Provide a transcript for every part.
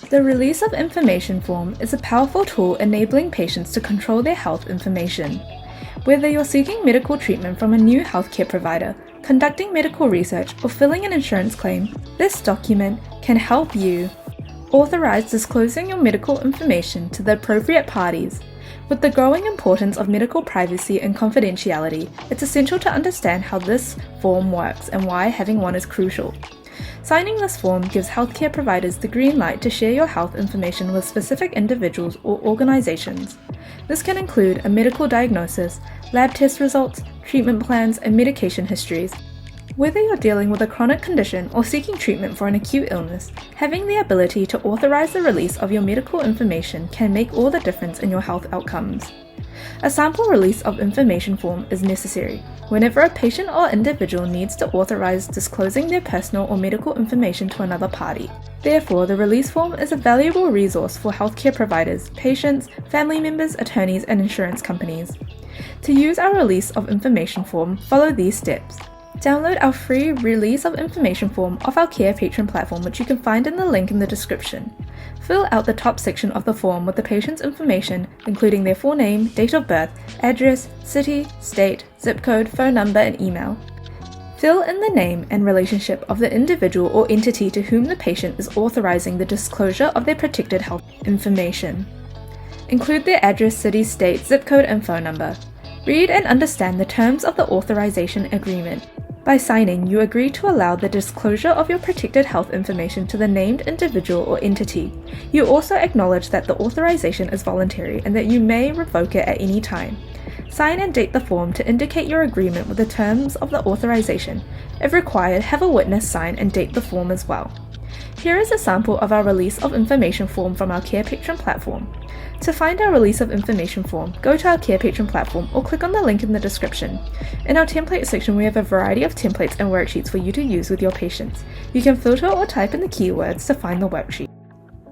The Release of Information form is a powerful tool enabling patients to control their health information. Whether you're seeking medical treatment from a new healthcare provider, conducting medical research, or filling an insurance claim, this document can help you authorize disclosing your medical information to the appropriate parties. With the growing importance of medical privacy and confidentiality, it's essential to understand how this form works and why having one is crucial. Signing this form gives healthcare providers the green light to share your health information with specific individuals or organizations. This can include a medical diagnosis, lab test results, treatment plans, and medication histories. Whether you're dealing with a chronic condition or seeking treatment for an acute illness, having the ability to authorize the release of your medical information can make all the difference in your health outcomes. A sample release of information form is necessary whenever a patient or individual needs to authorize disclosing their personal or medical information to another party. Therefore, the release form is a valuable resource for healthcare providers, patients, family members, attorneys, and insurance companies. To use our release of information form, follow these steps. Download our free Release of Information form off our Carepatron platform, which you can find in the link in the description. Fill out the top section of the form with the patient's information, including their full name, date of birth, address, city, state, zip code, phone number, and email. Fill in the name and relationship of the individual or entity to whom the patient is authorizing the disclosure of their protected health information. Include their address, city, state, zip code, and phone number. Read and understand the terms of the authorization agreement. By signing, you agree to allow the disclosure of your protected health information to the named individual or entity. You also acknowledge that the authorization is voluntary and that you may revoke it at any time. Sign and date the form to indicate your agreement with the terms of the authorization. If required, have a witness sign and date the form as well. Here is a sample of our Release of Information form from our Carepatron platform. To find our Release of Information form, go to our Carepatron platform or click on the link in the description. In our template section, we have a variety of templates and worksheets for you to use with your patients. You can filter or type in the keywords to find the worksheet.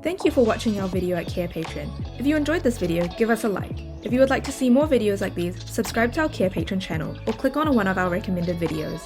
Thank you for watching our video at Carepatron. If you enjoyed this video, give us a like. If you would like to see more videos like these, subscribe to our Carepatron channel or click on one of our recommended videos.